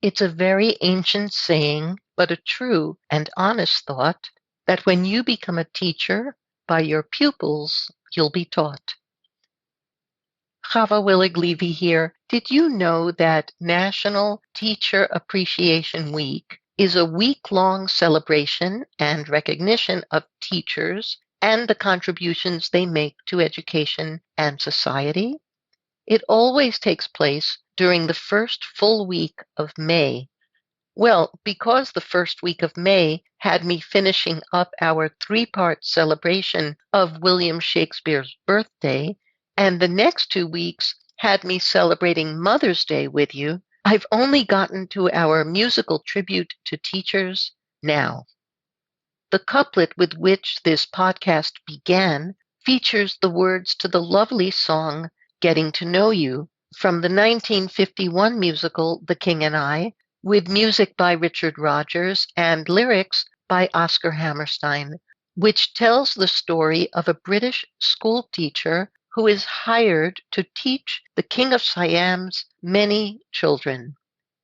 It's a very ancient saying, but a true and honest thought, that when you become a teacher, by your pupils you'll be taught. Chava Willig-Levy here. Did you know that National Teacher Appreciation Week is a week-long celebration and recognition of teachers and the contributions they make to education and society? It always takes place during the first full week of May. Well, because the first week of May had me finishing up our three-part celebration of William Shakespeare's birthday, and the next 2 weeks had me celebrating Mother's Day with you, I've only gotten to our musical tribute to teachers now. The couplet with which this podcast began features the words to the lovely song Getting to Know You from the 1951 musical The King and I, with music by Richard Rodgers and lyrics by Oscar Hammerstein, which tells the story of a British school teacher who is hired to teach the King of Siam's many children.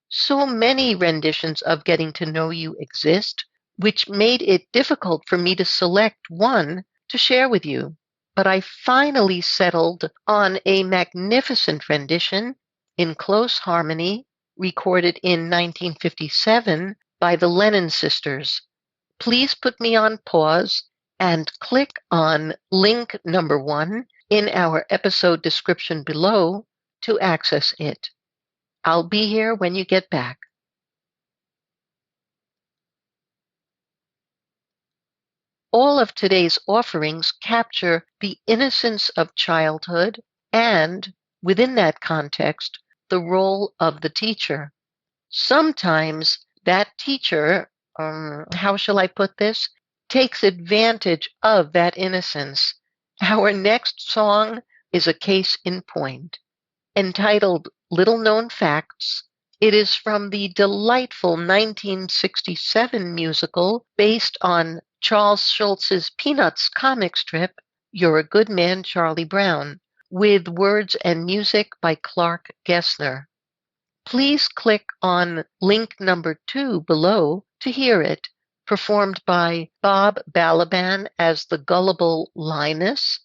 So many renditions of Getting to Know You exist, which made it difficult for me to select one to share with you. But I finally settled on a magnificent rendition in close harmony, recorded in 1957 by the Lennon sisters. Please put me on pause and click on link number 1 in our episode description below to access it. I'll be here when you get back. All of today's offerings capture the innocence of childhood and, within that context, the role of the teacher. Sometimes that teacher, how shall I put this, takes advantage of that innocence. Our next song is a case in point. Entitled Little Known Facts, it is from the delightful 1967 musical based on Charles Schulz's Peanuts comic strip, You're a Good Man, Charlie Brown, with words and music by Clark Gessner. Please click on link number 2 below to hear it, performed by Bob Balaban as the gullible Linus,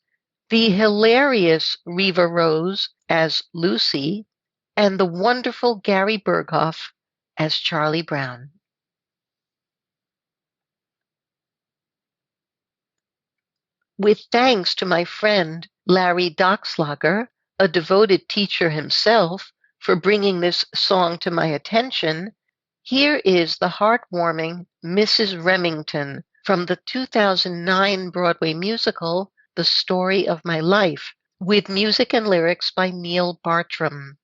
the hilarious Reva Rose as Lucy, and the wonderful Gary Berghoff as Charlie Brown. With thanks to my friend Larry Dockslager, a devoted teacher himself, for bringing this song to my attention, here is the heartwarming Mrs. Remington from the 2009 Broadway musical The Story of My Life, with music and lyrics by Neil Bartram.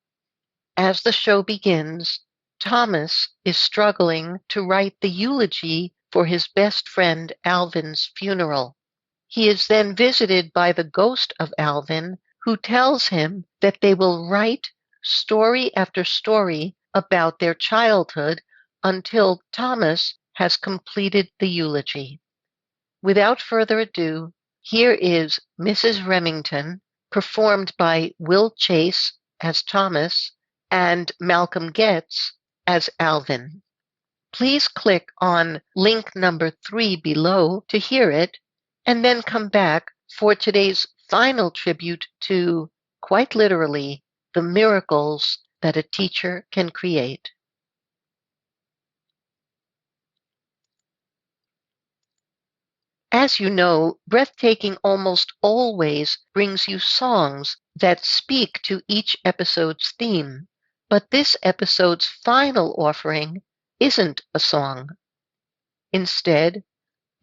As the show begins, Thomas is struggling to write the eulogy for his best friend Alvin's funeral. He is then visited by the ghost of Alvin, who tells him that they will write story after story about their childhood until Thomas has completed the eulogy. Without further ado, here is Mrs. Remington, performed by Will Chase as Thomas and Malcolm Getz as Alvin. Please click on link number 3 below to hear it, and then come back for today's final tribute to, quite literally, the miracles that a teacher can create. As you know, Breathtaking almost always brings you songs that speak to each episode's theme, but this episode's final offering isn't a song. Instead,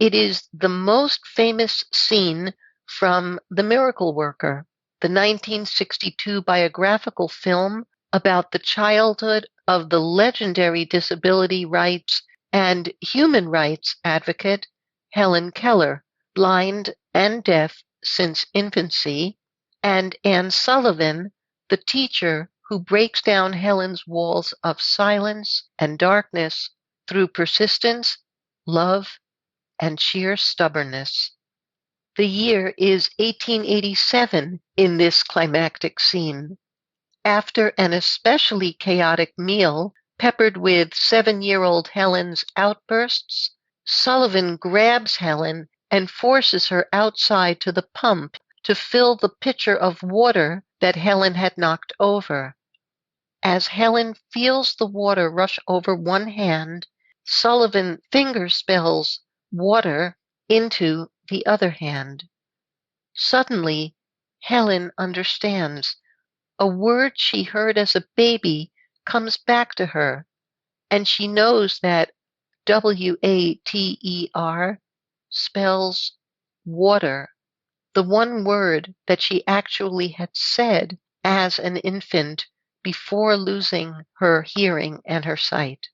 it is the most famous scene from The Miracle Worker, the 1962 biographical film about the childhood of the legendary disability rights and human rights advocate Helen Keller, blind and deaf since infancy, and Anne Sullivan, the teacher who breaks down Helen's walls of silence and darkness through persistence, love, and sheer stubbornness. The year is 1887 in this climactic scene. After an especially chaotic meal Peppered with 7-year-old Helen's outbursts, Sullivan grabs Helen and forces her outside to the pump to fill the pitcher of water that Helen had knocked over. As Helen feels the water rush over one hand, Sullivan fingerspells water into the other hand. Suddenly, Helen understands. A word she heard as a baby comes back to her, and she knows that water spells water, the one word that she actually had said as an infant before losing her hearing and her sight.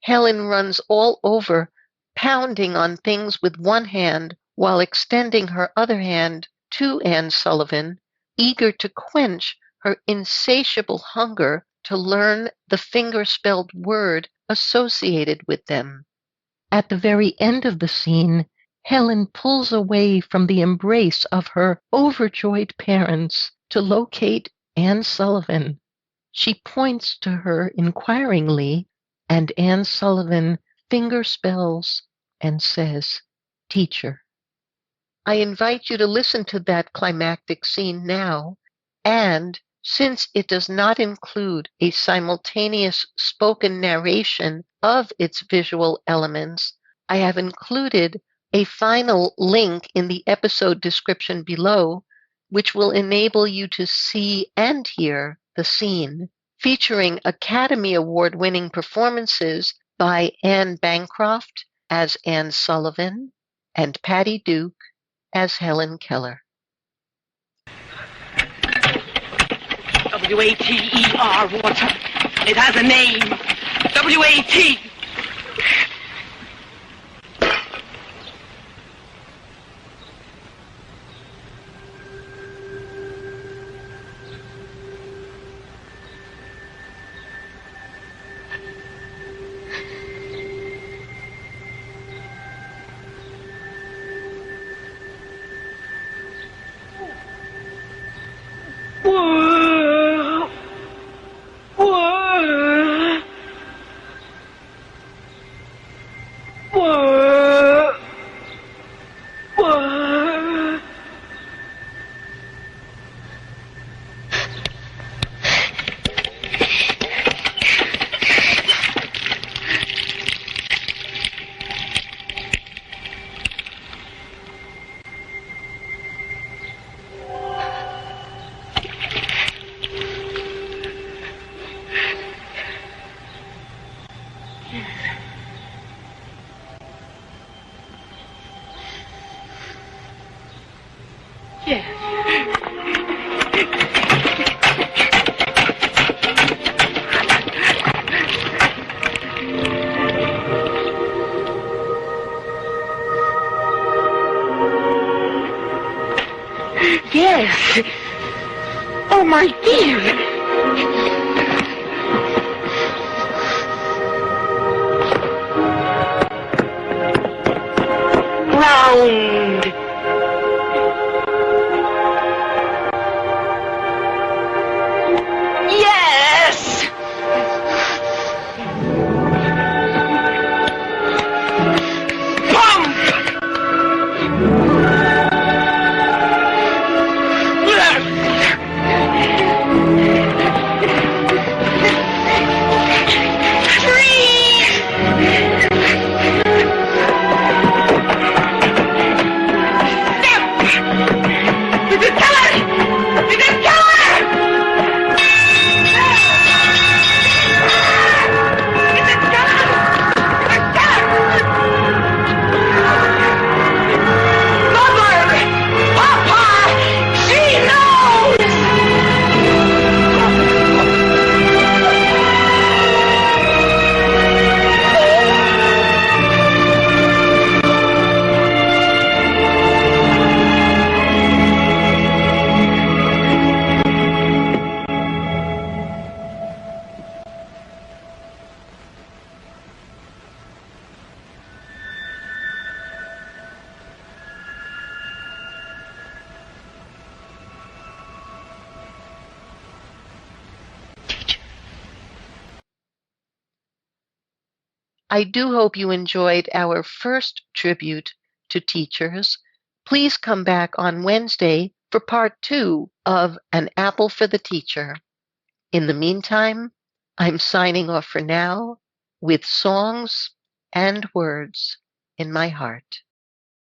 Helen runs all over, pounding on things with one hand while extending her other hand to Anne Sullivan, eager to quench her insatiable hunger to learn the finger-spelled word associated with them. At the very end of the scene, Helen pulls away from the embrace of her overjoyed parents to locate Anne Sullivan. She points to her inquiringly, and Anne Sullivan fingerspells and says, "Teacher." I invite you to listen to that climactic scene now, and since it does not include a simultaneous spoken narration of its visual elements, I have included a final link in the episode description below, which will enable you to see and hear the scene, featuring Academy Award-winning performances by Anne Bancroft as Anne Sullivan and Patty Duke as Helen Keller. W-A-T-E-R, water. It has a name. W-A-T. Yes. Oh, my dear. Round. Yes. Pump. Left. I do hope you enjoyed our first tribute to teachers. Please come back on Wednesday for part 2 of An Apple for the Teacher. In the meantime, I'm signing off for now with songs and words in my heart.